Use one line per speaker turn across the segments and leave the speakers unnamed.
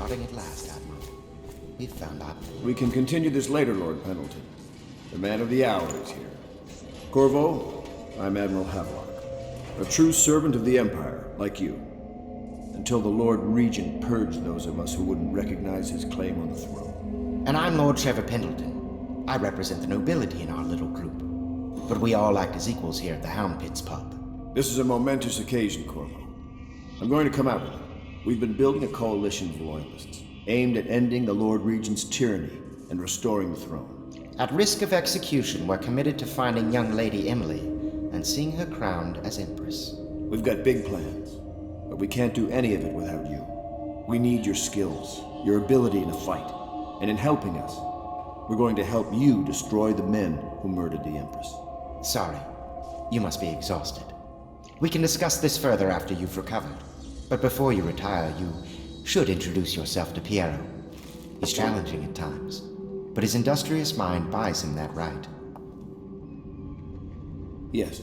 starting at last, Admiral. We've found out.
We can continue this later, Lord Pendleton. The man of the hour is here. Corvo, I'm Admiral Havelock. A true servant of the Empire, like you. Until the Lord Regent purged those of us who wouldn't recognize his claim on the throne.
And I'm Lord Trevor Pendleton. I represent the nobility in our little group. But we all act as equals here at the Hound Pits pub.
This is a momentous occasion, Corvo. I'm going to come out with it. We've been building a coalition of loyalists, aimed at ending the Lord Regent's tyranny and restoring the throne.
At risk of execution, we're committed to finding young Lady Emily and seeing her crowned as Empress.
We've got big plans, but we can't do any of it without you. We need your skills, your ability in a fight, and in helping us, we're going to help you destroy the men who murdered the Empress.
Sorry, you must be exhausted. We can discuss this further after you've recovered. But before you retire, you should introduce yourself to Piero. He's challenging at times, but his industrious mind buys him that right.
Yes,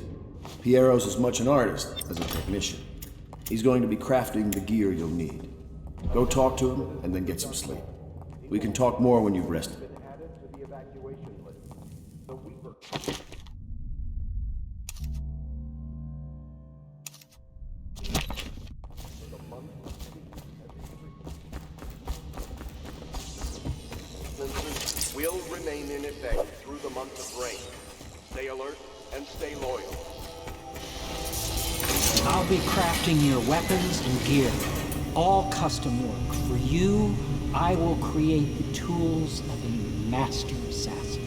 Piero's as much an artist as a technician. He's going to be crafting the gear you'll need. Go talk to him and then get some sleep. We can talk more when you've rested.
Will remain in effect through the month of rain. Stay alert and stay loyal.
I'll be crafting your weapons and gear. All custom work. For you, I will create the tools of a master assassin.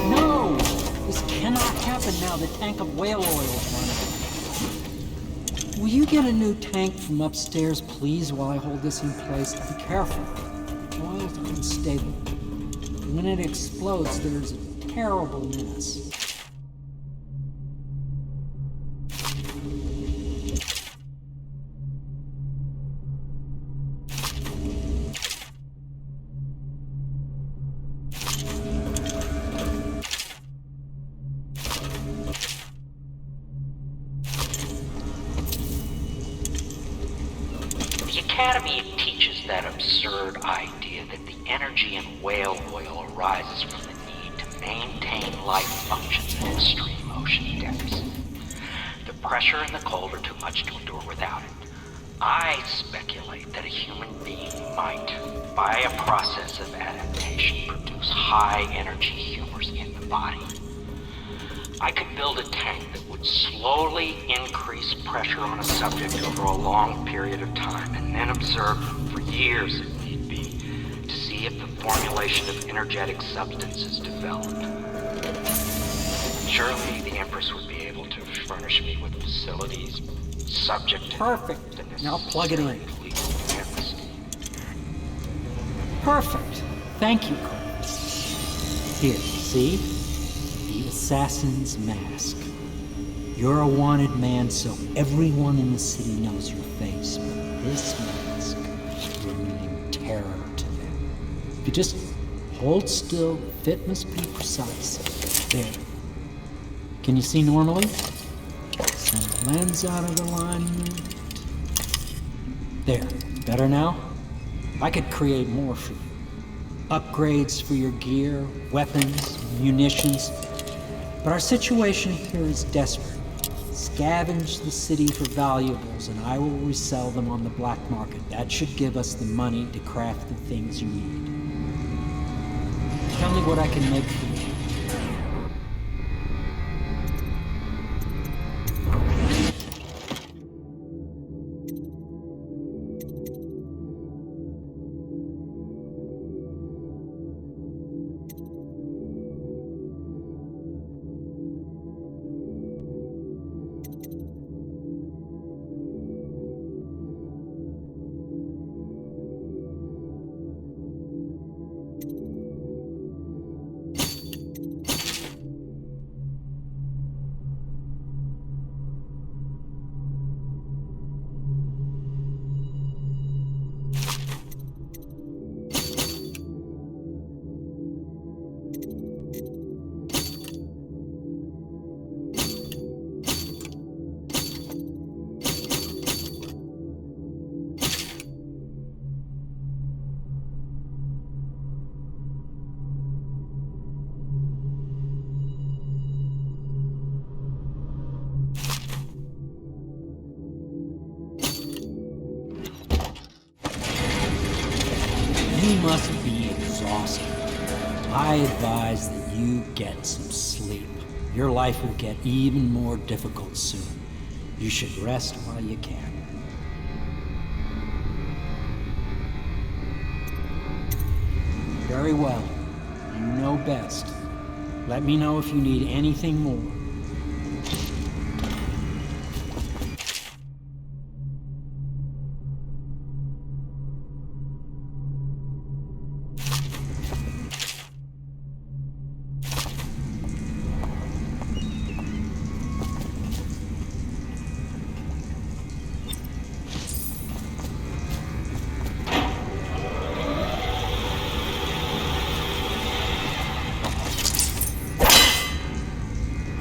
No! This cannot happen now. The tank of whale oil is running. Will you get a new tank from upstairs, please, while I hold this in place? Be careful. The oil's unstable. When it explodes, there's a terrible mess.
The Academy teaches that absurd idea that the energy in whale oil arises from the need to maintain life functions at extreme ocean depths. The pressure and the cold are too much to endure without it. I speculate that a human being might, by a process of adaptation, produce high-energy humors in the body. I could build a tank that would slowly increase pressure on a subject over a long period of time, and then observe them for years if need be, to see if the formulation of energetic substances developed. Surely the Empress would be able to furnish me with facilities subject to
Perfect.
the
Now plug it in.
necessary legal clearance.
Perfect. Thank you, Carl. Here, see? The assassin's mask. You're a wanted man, so everyone in the city knows your face, but this mask will mean terror to them. If you just hold still, the fit must be precise. There. Can you see normally? Some lens out of alignment. There. Better now? I could create more for you. Upgrades for your gear, weapons, munitions. But our situation here is desperate. Scavenge the city for valuables, and I will resell them on the black market. That should give us the money to craft the things you need. Tell me what I can make for you. I advise that you get some sleep. Your life will get even more difficult soon. You should rest while you can. Very well. You know best. Let me know if you need anything more.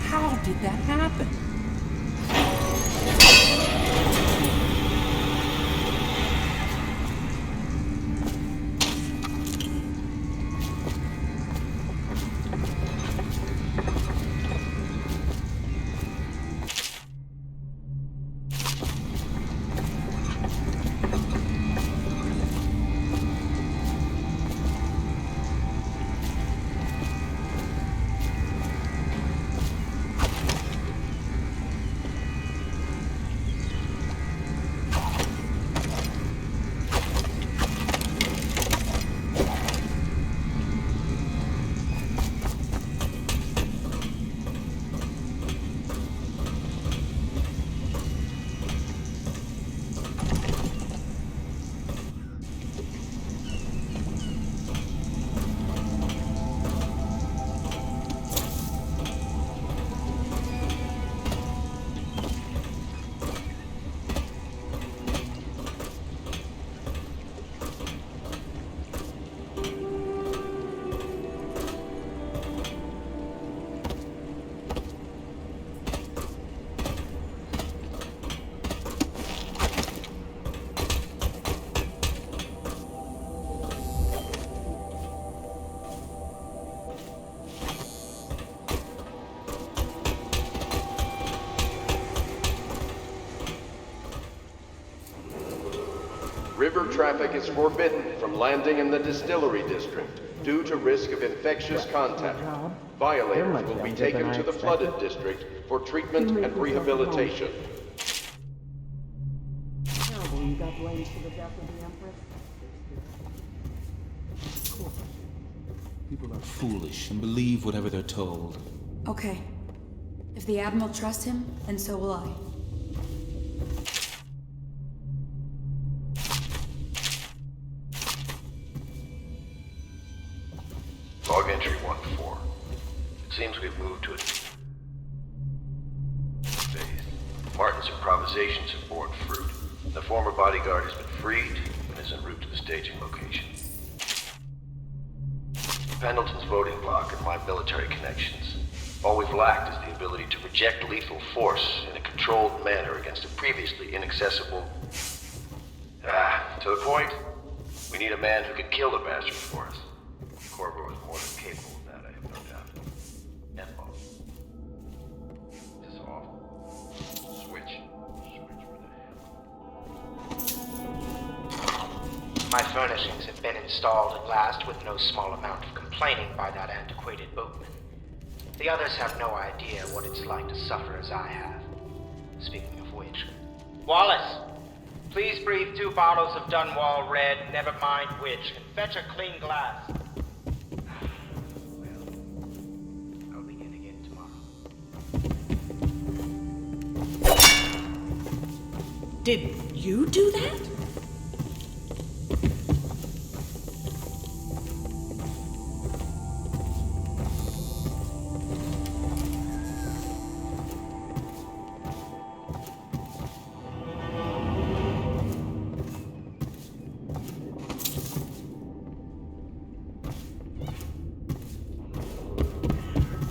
How did that happen?
River traffic is forbidden from landing in the distillery district due to risk of infectious contact. Violators will be taken to the flooded district for treatment and rehabilitation.
Terrible you got blamed for the death of the Empress.
People are foolish and believe whatever they're told.
Okay. If the Admiral trusts him, then so will I.
Log entry 1-4. It seems we've moved to a phase. Martin's improvisations have borne fruit. The former bodyguard has been freed and is en route to the staging location. Pendleton's voting block and my military connections. All we've lacked is the ability to project lethal force in a controlled manner against a previously inaccessible... to the point, we need a man who can kill the bastard for us. Corvo is more than capable of that, I have no doubt. And both. This is awful. Switch for the hell.
My furnishings have been installed at last with no small amount of complaining by that antiquated boatman. The others have no idea what it's like to suffer as I have. Speaking of which... Wallace! Please breathe 2 bottles of Dunwall Red, never mind which, and fetch a clean glass. Well, I'll begin again tomorrow.
Did you do that?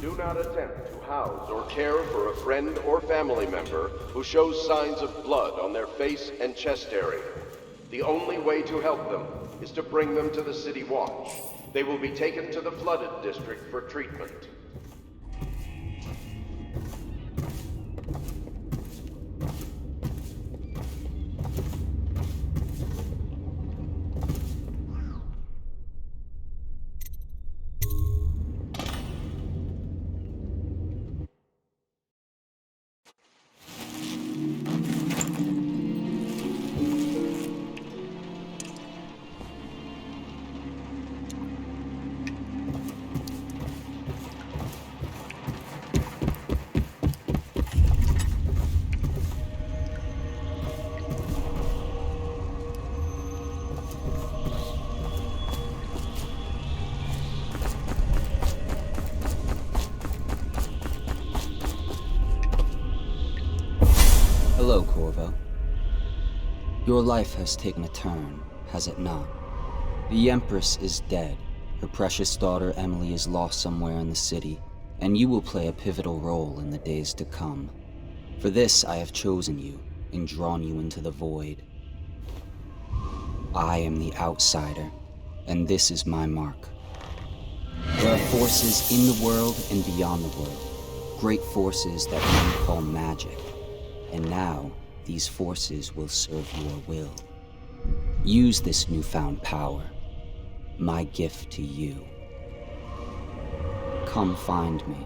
Do not attempt to house or care for a friend or family member who shows signs of blood on their face and chest area. The only way to help them is to bring them to the City Watch. They will be taken to the flooded district for treatment.
Hello, Corvo. Your life has taken a turn, has it not? The Empress is dead. Her precious daughter Emily is lost somewhere in the city, and you will play a pivotal role in the days to come. For this, I have chosen you and drawn you into the void. I am the outsider, and this is my mark. There are forces in the world and beyond the world, great forces that men call magic. And now, these forces will serve your will. Use this newfound power, my gift to you. Come find me.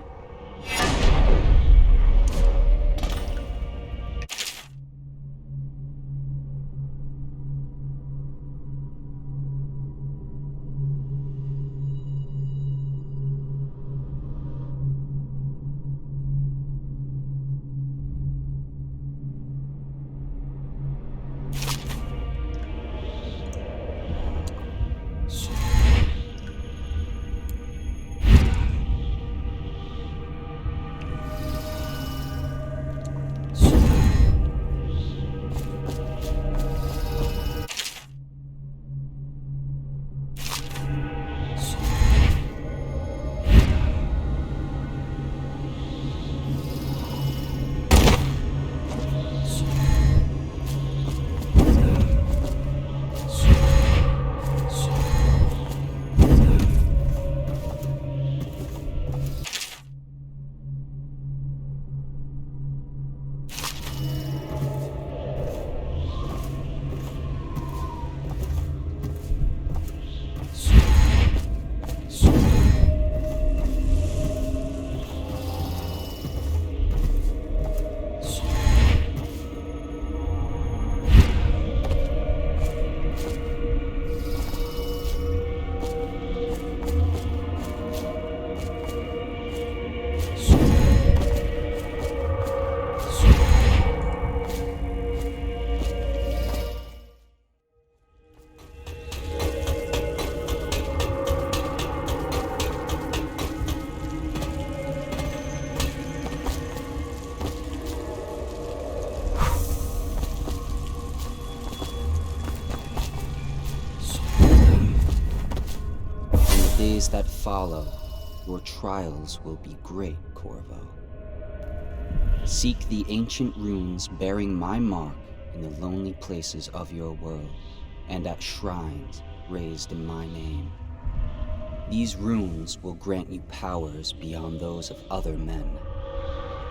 That follow, your trials will be great, Corvo. Seek the ancient runes bearing my mark in the lonely places of your world, and at shrines raised in my name. These runes will grant you powers beyond those of other men.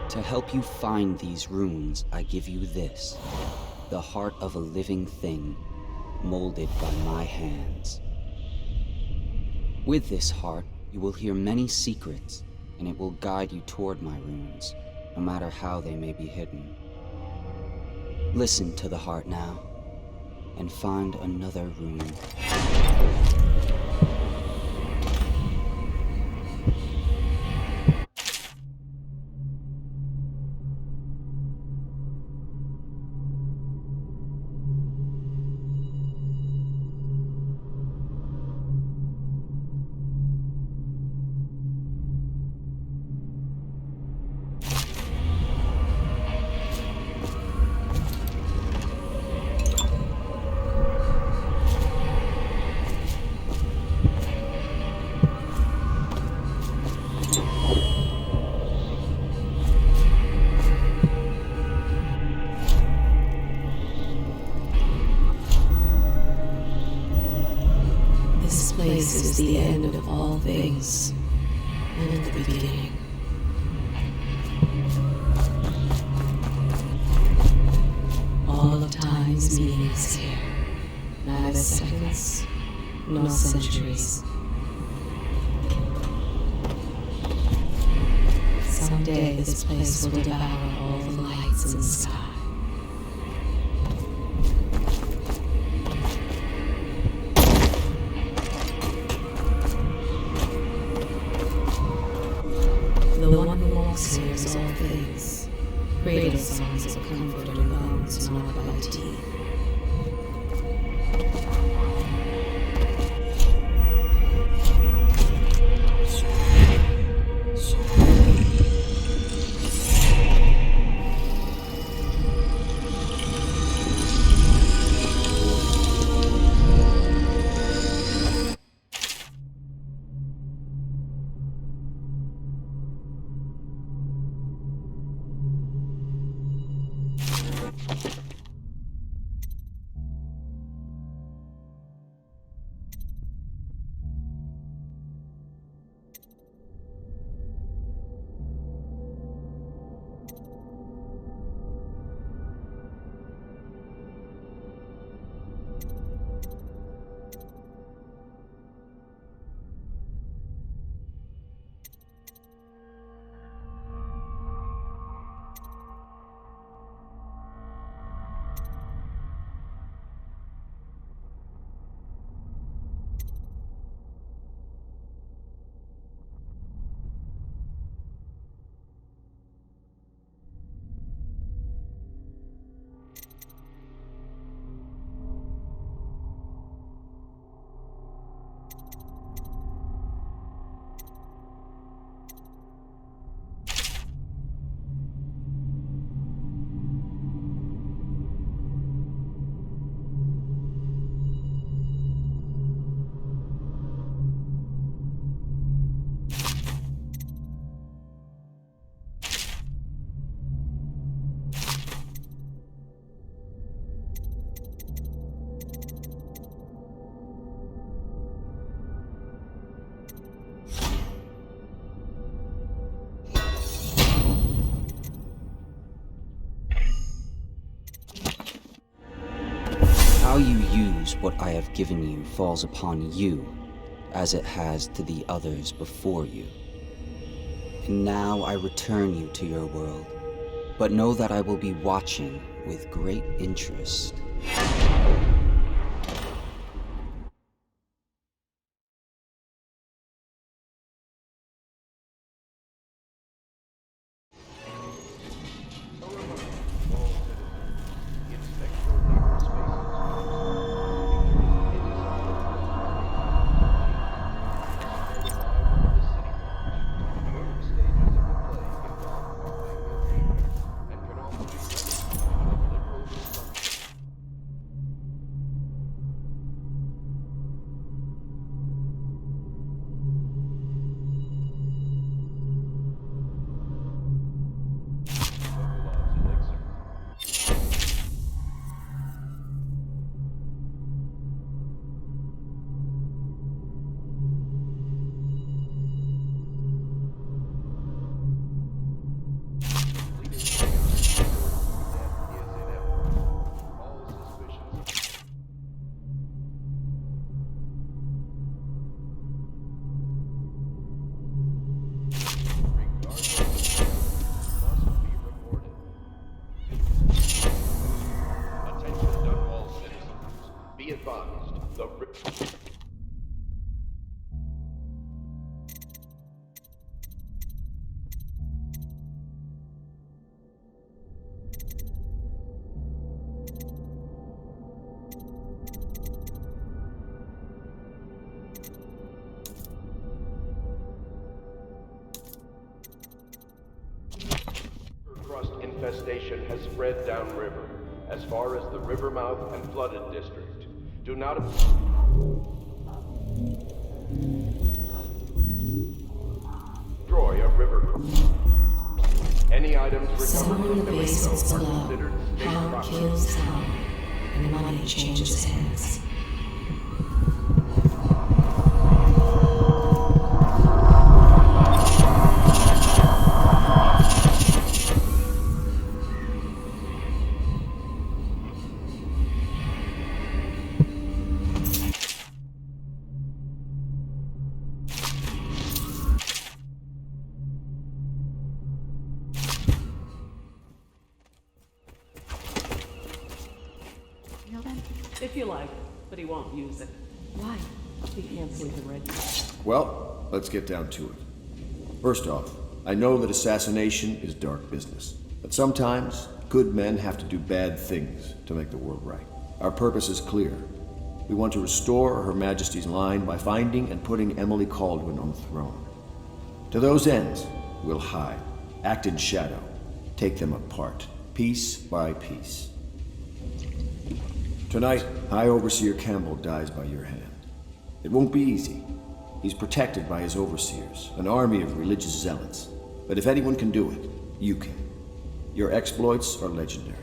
To help you find these runes, I give you this, the heart of a living thing, molded by my hands. With this heart, you will hear many secrets, and it will guide you toward my runes, no matter how they may be hidden. Listen to the heart now, and find another rune.
This is the end of all things, and the beginning. All of time's meaning is here. Neither seconds, nor centuries. Someday this place will devour all the lights in the sky. The one who walks here is all things. Cradle songs of comfort and bones gnawed by teeth.
use what I have given you falls upon you, as it has to the others before you. And now I return you to your world, but know that I will be watching with great interest.
Infestation has spread downriver, as far as the river mouth and flooded district. Do not destroy a river. Any items recovered
Someone in
from
the
the
basements
are
below.
considered state
Power
property.
kills power, and money changes hands.
If you like, but he won't use it.
Why?
He can't sleep in Red.
Well, let's get down to it. First off, I know that assassination is dark business, but sometimes good men have to do bad things to make the world right. Our purpose is clear. We want to restore Her Majesty's line by finding and putting Emily Kaldwin on the throne. To those ends, we'll hide, act in shadow, take them apart, piece by piece. Tonight, High Overseer Campbell dies by your hand. It won't be easy. He's protected by his overseers, an army of religious zealots. But if anyone can do it, you can. Your exploits are legendary.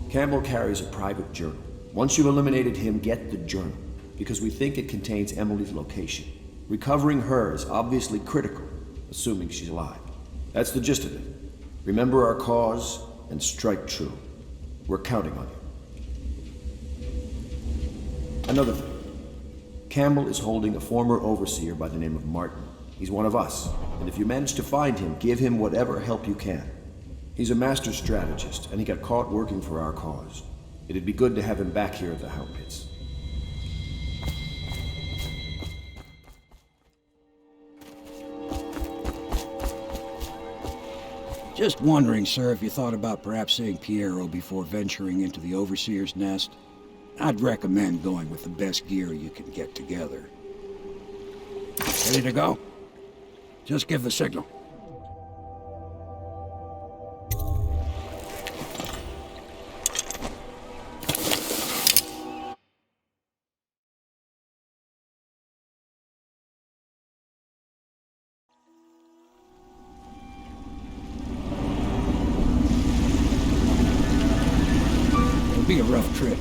Campbell carries a private journal. Once you've eliminated him, get the journal, because we think it contains Emily's location. Recovering her is obviously critical, assuming she's alive. That's the gist of it. Remember our cause and strike true. We're counting on you. Another thing. Campbell is holding a former overseer by the name of Martin. He's one of us, and if you manage to find him, give him whatever help you can. He's a master strategist, and he got caught working for our cause. It'd be good to have him back here at the Hound Pits.
Just wondering, sir, if you thought about perhaps seeing Piero before venturing into the Overseer's nest. I'd recommend going with the best gear you can get together. Ready to go? Just give the signal. It'll be a rough trip.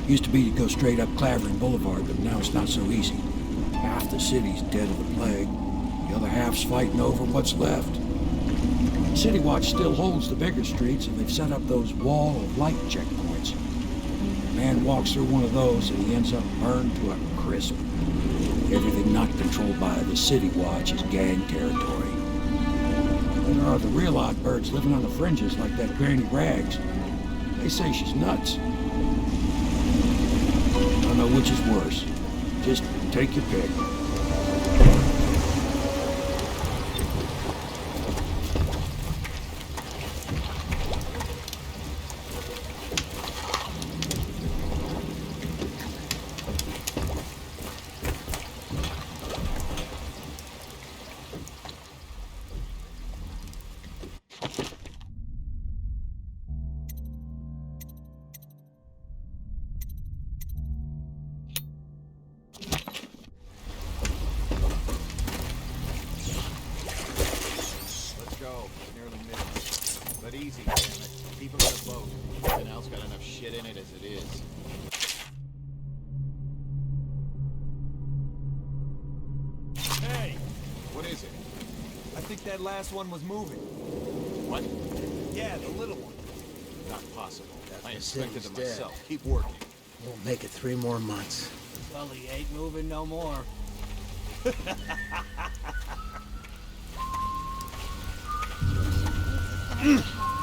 Used to be to go straight up Clavering Boulevard, but now it's not so easy. Half the city's dead of the plague. The other half's fighting over what's left. City Watch still holds the bigger streets, and they've set up those wall of light checkpoints. Man walks through one of those and he ends up burned to a crisp. Everything not controlled by the City Watch is gang territory. There are the real odd birds living on the fringes like that Granny Rags. They say she's nuts. I don't know which is worse. Just take your pick.
That last one was moving.
What?
Yeah, the little one.
Not possible. I
the
inspected
city's
it myself.
dead.
Keep working.
Won't make it 3 more months.
Well, he ain't moving no more.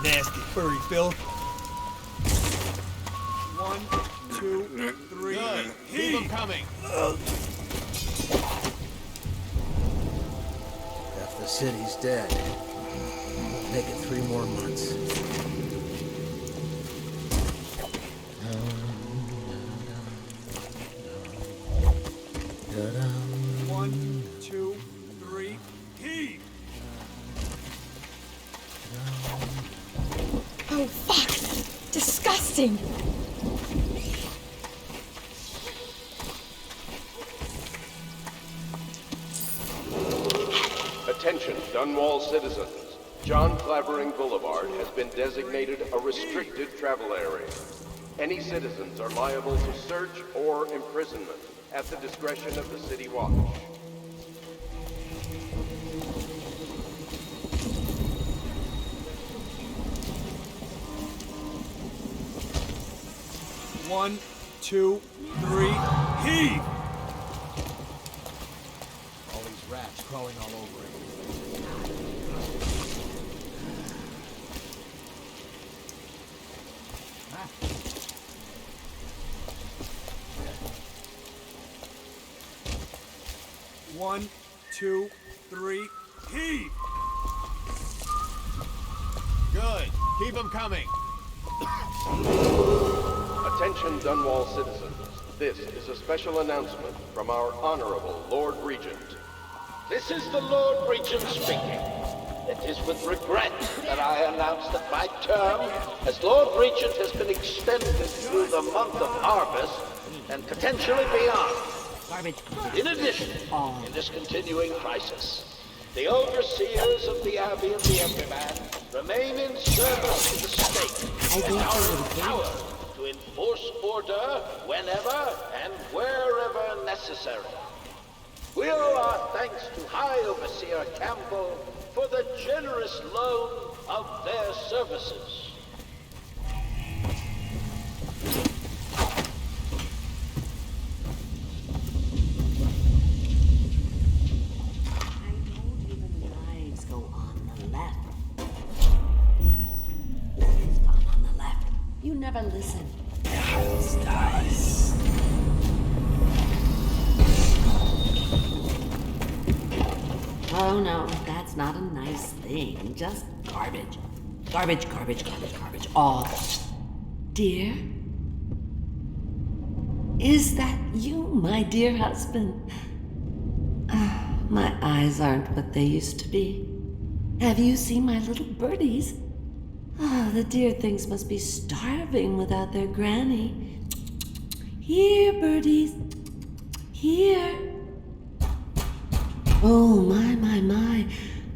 Nasty furry filth. 1, 2, 3.
Good. Keep them coming.
If the city's dead, won't make it 3 more months.
1, 2, 3, heave!
Oh, fuck! Disgusting!
Attention, Dunwall citizens. John Clavering Boulevard has been designated a restricted travel area. Any citizens are liable to search or imprisonment at the discretion of the City Watch.
One, 2, 3, heave!
All these rats crawling all over it.
One, 2, 3, heave!
Good. Keep them coming.
Attention, Dunwall citizens. This is a special announcement from our Honorable Lord Regent.
This is the Lord Regent speaking. It is with regret that I announce that my term as Lord Regent has been extended through the month of harvest and potentially beyond. In addition, in this continuing crisis, the overseers of the Abbey of the Everyman remain in service to the state and are empowered to enforce order whenever and wherever necessary. We owe our thanks to High Overseer Campbell for the generous loan of their services.
You never listen. Oh no, that's not a nice thing. Just garbage. Garbage, garbage, garbage, garbage. All. Dear? Is that you, my dear husband? My eyes aren't what they used to be. Have you seen my little birdies? Oh, the dear things must be starving without their granny. Here, birdies. Here. Oh, my.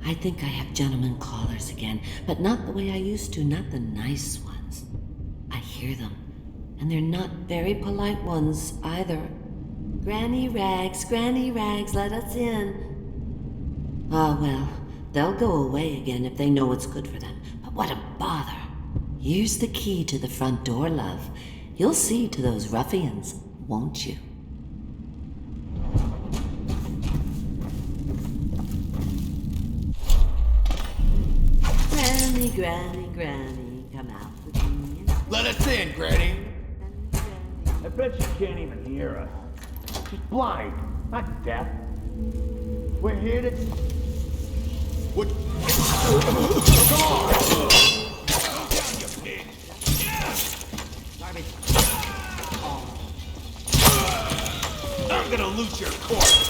I think I have gentlemen callers again, but not the way I used to, not the nice ones. I hear them, and they're not very polite ones either. Granny Rags, let us in. Ah, well, they'll go away again if they know what's good for them. But what a bother. Here's the key to the front door, love. You'll see to those ruffians, won't you? Granny, Granny, Granny, come out with me.
Let us in, Granny.
I bet she can't even hear us. She's blind, not deaf. We're here to...
What? Come on! Go down, you pig! I'm gonna loot your corpse!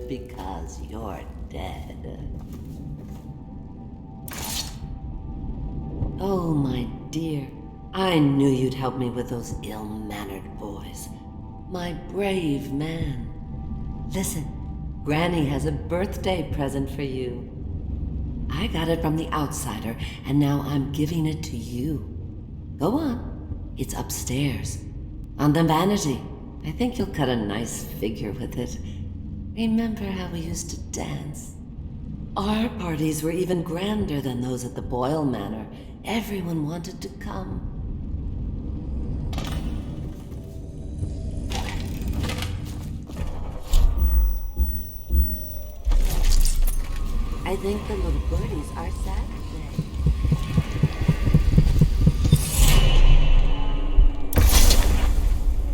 Because you're dead. Oh, my dear. I knew you'd help me with those ill-mannered boys. My brave man. Listen, Granny has a birthday present for you. I got it from the outsider, and now I'm giving it to you. Go on. It's upstairs. On the vanity. I think you'll cut a nice figure with it. Remember how we used to dance? Our parties were even grander than those at the Boyle Manor. Everyone wanted to come. I think the little birdies are sad today.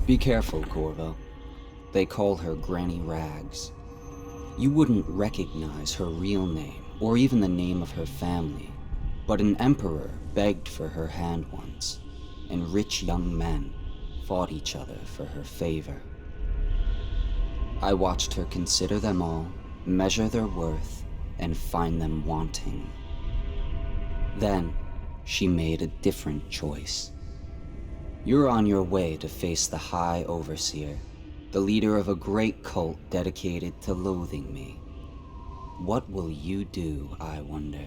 Be careful, Corvo. They call her Granny Rags. You wouldn't recognize her real name, or even the name of her family, but an emperor begged for her hand once, and rich young men fought each other for her favor. I watched her consider them all, measure their worth, and find them wanting. Then, she made a different choice. You're on your way to face the High Overseer, the leader of a great cult dedicated to loathing me. What will you do, I wonder?